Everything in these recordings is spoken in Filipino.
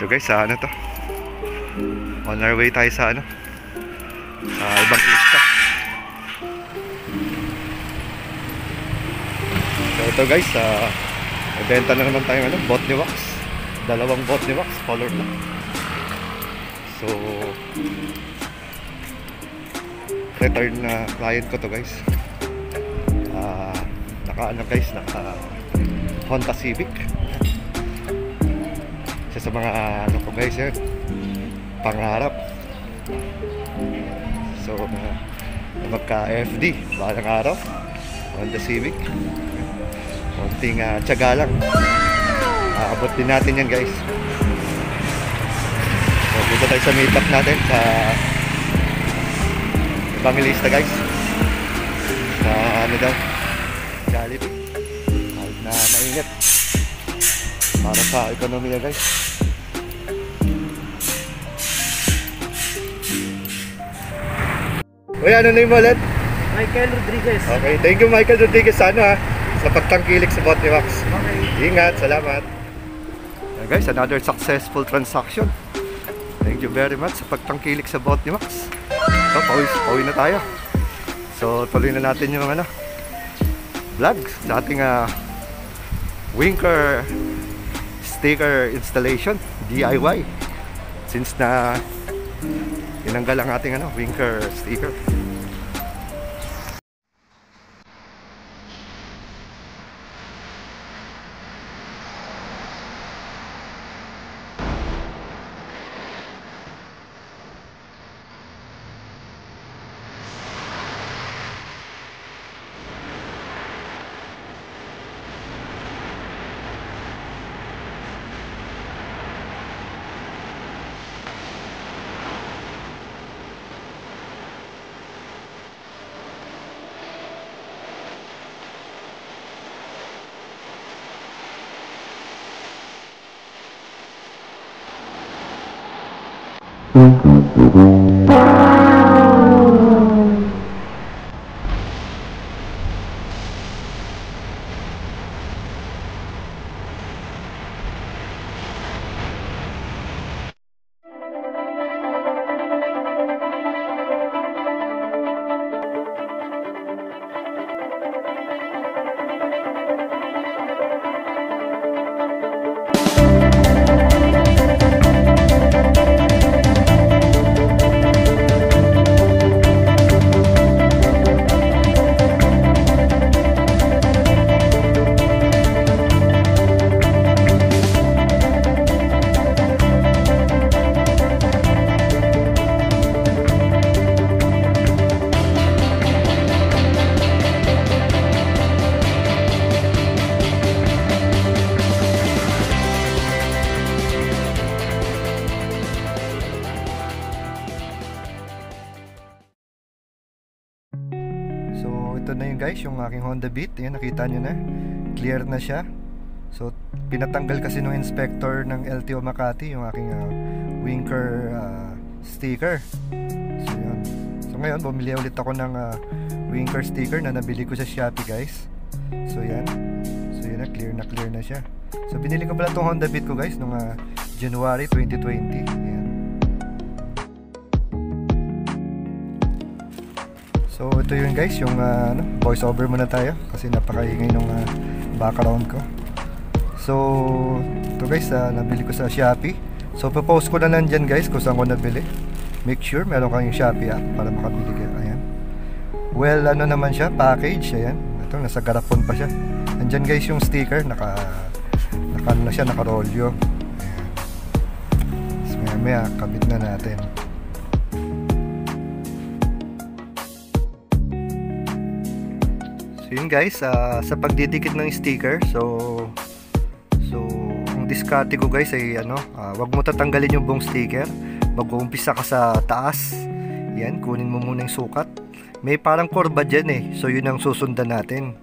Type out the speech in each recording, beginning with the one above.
guys, sa ano to? On our way tayo sa ano? Sa ibang pista. So ito guys, benta na naman tayo ano, Botany Wax. Dalawang Botany Wax, color lang. So return na client ko to guys. Naka Honda Civic. Isa sa mga ano ko guys yan, pangarap. So magka FD balang araw, Honda Civic. Konting tiyaga lang, aabot din natin yan guys. So dito tayo sa meetup natin sa Evangelista guys, sa ano daw, Jollibee. Kahit na mainit, para sa ekonomiya guys. Uy, ano na yung wallet? Michael Rodriguez. Okay, thank you Michael Rodriguez sa ano sa pagtangkilik sa Botany Wax. Okay. Ingat, salamat. Guys, another successful transaction. Thank you very much sa pagtangkilik sa Botany Wax. So, pauwi na tayo. So, tuloy na natin yung ano, vlog sa ating Winker sticker installation DIY. Since na tinanggal ang ating ano, Winker sticker. So ito na yun guys, yung aking Honda Beat. Ayan, nakita nyo na, clear na siya. So pinatanggal kasi ng inspector ng LTO Makati yung aking Winker sticker. So yun. So ngayon bumili ulit ako ng Winker sticker na nabili ko sa Shopee guys. So yan. So yun na, clear na siya. So binili ko pala itong Honda Beat ko guys nung January 2020. Ayan. So ito yun guys, yung voice over muna tayo kasi napakaingay nung background ko. So ito guys, nabili ko sa Shopee. So post ko na lang dyan guys kung saan ko nabili. Make sure meron kang yung Shopee app para makabili kayo. Ayan. Well, ano naman siya, package. Ayan. Ito, nasa garapon pa siya. Andyan guys yung sticker, naka ano na siya, naka-rolyo. Ayan. So maya kabit na natin. So yun guys, sa pagdidikit ng sticker, so ang diskarte ko guys ay wag mo tatanggalin yung buong sticker. Mag-uumpisa ka sa taas. Yan, kunin mo muna yung sukat. May parang kurba dyan eh. So yun ang susundan natin.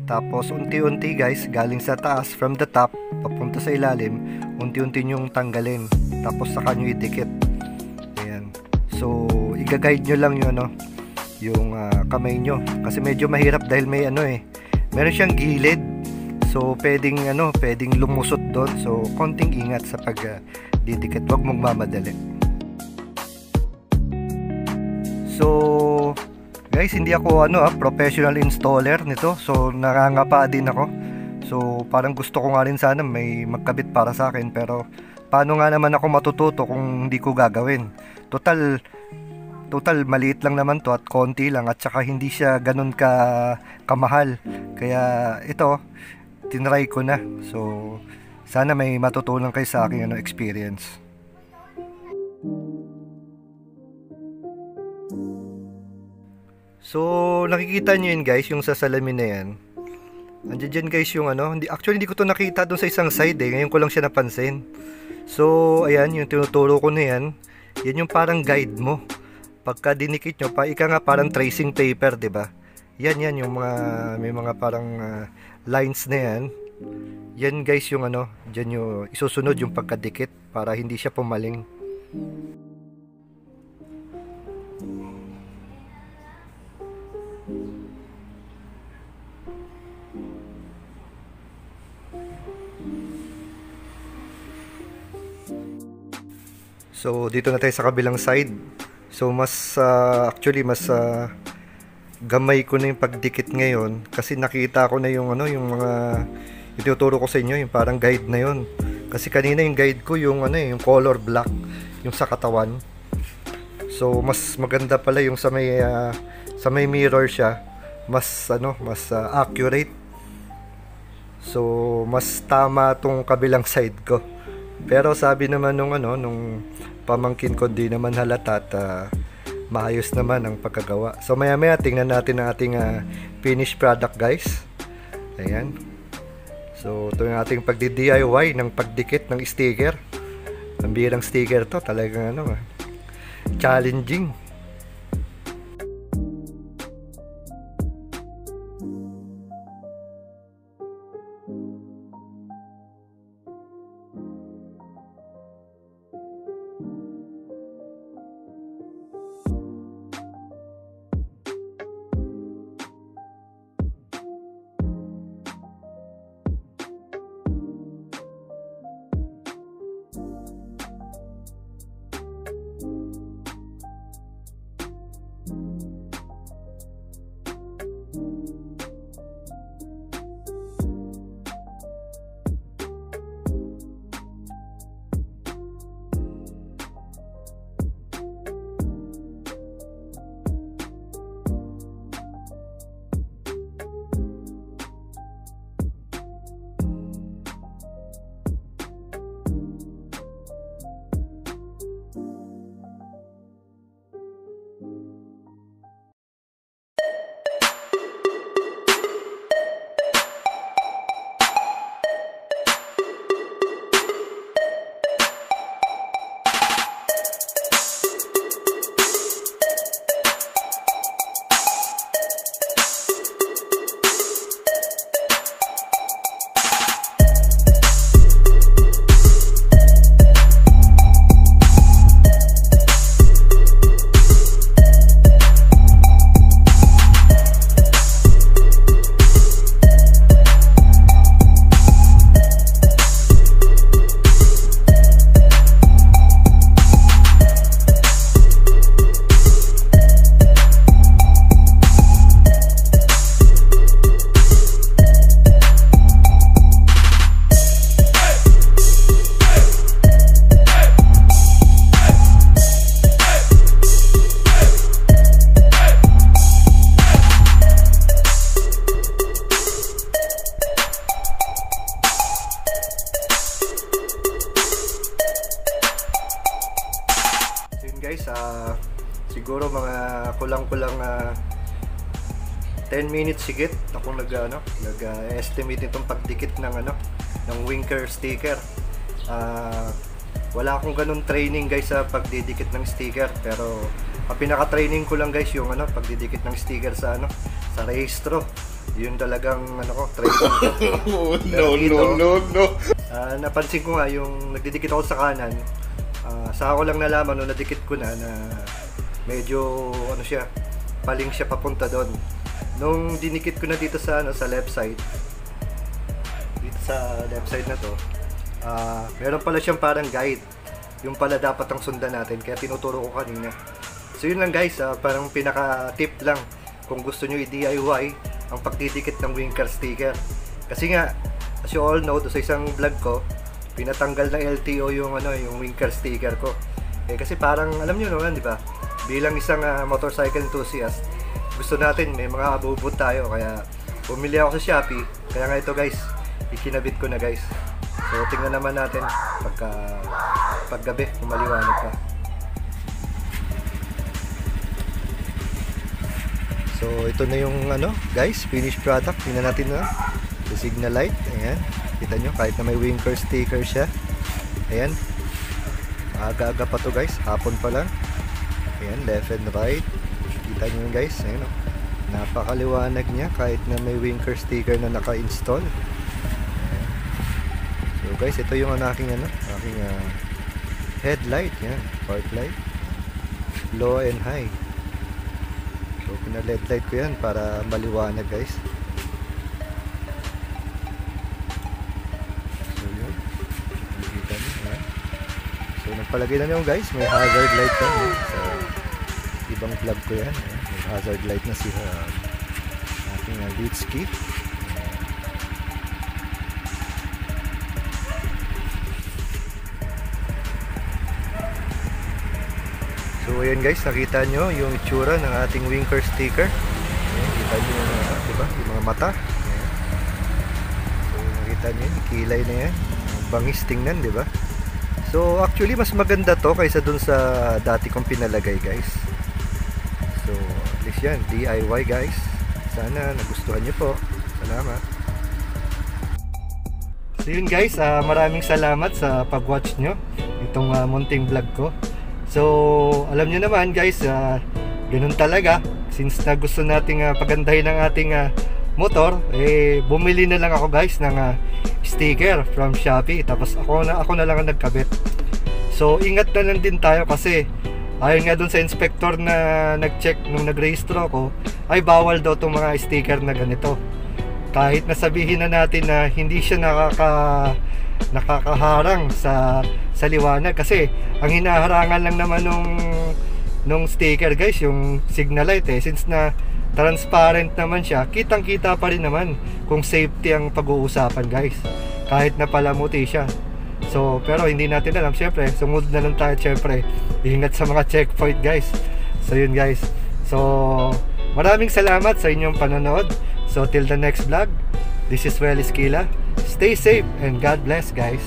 Tapos unti-unti guys, galing sa taas, from the top papunta sa ilalim, unti-unti nyong tanggalin. Tapos saka nyo idikit. Ayan. So i-guide nyo lang yung kamay nyo, kasi medyo mahirap dahil may meron siyang gilid. So pwedeng lumusot doon. So konting ingat sa pag didikit, wag mong mamadali. So guys, hindi ako professional installer nito. So nangangapa din ako. So parang gusto ko nga rin sana may magkabit para sa akin, pero paano nga naman ako matututo kung hindi ko gagawin? Total maliit lang naman to at konti lang, at saka hindi siya ganun kamahal. Kaya ito, tinry ko na. So sana may matutunan kayo sa aking experience. So nakikita nyo yun guys, yung sa salamin na yan. Andiyan dyan guys yung hindi ko to nakita doon sa isang side ngayon ko lang siya napansin. So ayan, yung tinuturo ko na yan, yan yung parang guide mo. Pagka dinikit nyo, ika nga parang tracing paper, 'di ba? Yan yung may mga parang lines na yan. Yan guys yung diyan yung isusunod yung pagkadikit para hindi siya pumaling. So dito na tayo sa kabilang side. So actually mas gamay ko na yung pagdikit ngayon kasi nakita ko na yung yung mga ituturo ko sa inyo, yung parang guide na yon. Kasi kanina yung guide ko yung yung color black, yung sa katawan. So mas maganda pala yung sa may mirror siya, mas mas accurate. So mas tama tong kabilang side ko. Pero sabi naman nung pamangkin ko, di naman halata at maayos naman ang pagkagawa. So maya tingnan natin ang ating finished product guys. Ayan. So ito yung ating pagdi-DIY ng pagdikit ng sticker. Ang birang sticker to, talagang challenging. Siguro mga kulang-kulang 10 minutes higit ako nag-estimate nitong pagdikit ng Winker sticker. Wala akong ganun training guys sa pagdidikit ng sticker, pero pinaka-training ko lang guys yung pagdidikit ng sticker sa rehistro. Yun talagang training ko. No. Napansin ko nga yung nagdidikit ako sa kanan. Sa ako lang nalaman nung nadikit ko na medyo siya, paling siya papunta doon. Nung dinikit ko na dito sa left side, sa left side na to, meron pala siyang parang guide. Yung pala dapat ang sundan natin, kaya tinuturo ko kanina. So yun lang guys, parang pinaka tip lang kung gusto nyo i-DIY ang pagdidikit ng Winker sticker. Kasi nga, as you all know, sa isang vlog ko, pinatanggal ng LTO yung yung Winker sticker ko. Kasi parang alam nyo naman, di ba? Bilang isang motorcycle enthusiast, gusto natin may mga abubot tayo, kaya bumili ako sa Shopee. Kaya nga ito guys, ikinabit ko na guys. So tingnan naman natin paggabi kung maliwanag pa. So ito na yung guys, finished product. Tingnan natin na the signal light. Ayan, kita nyo kahit na may Winker sticker siya. Ayan, aga-aga pa to guys, hapon pa lang. Ayan, left and right, kita nyo yun guys. Ayan, napakaliwanag niya kahit na may Winker sticker na naka-install. So guys, ito yung aking headlight. Yan, park light, low and high. So pina-LED light ko yan para maliwanag guys. So yun, nakikita nyo. So nagpalagay na nyo guys, may hazard light yan. So ibang vlog ko yan. May hazard light na si aking Litski. So ayan guys, nakita nyo yung itsura ng ating Winker sticker. Ayan, kita nyo yung, diba? Yung mga mata. Ayan. So nakita nyo yung kilay na yan. Bangis tingnan, diba? So actually mas maganda to kaysa dun sa dati kong pinalagay guys. So at least yan, DIY guys. Sana nagustuhan nyo po. Salamat. So yun guys, maraming salamat sa pag-watch nyo itong munting vlog ko. So alam nyo naman guys, ganun talaga. Since na gusto nating pagandahin ang ating motor, bumili na lang ako guys ng sticker from Shopee. Tapos ako na lang ang nagkabit. So ingat na lang din tayo kasi ayon nga dun sa inspector na nag-check nung nag-rehistro ako, ay bawal daw itong mga sticker na ganito. Kahit nasabihin na natin na hindi siya nakakaharang sa liwanag, kasi ang hinaharangan lang naman nung sticker guys yung signal light since na transparent naman siya, kitang kita pa rin naman kung safety ang pag-uusapan guys, kahit na palamuti siya. So pero hindi natin alam, syempre sumunod na lang tayo, syempre ingat sa mga checkpoint guys. So yun guys, so maraming salamat sa inyong panonood. So till the next vlog, this is Well Esquila. Stay safe and God bless guys.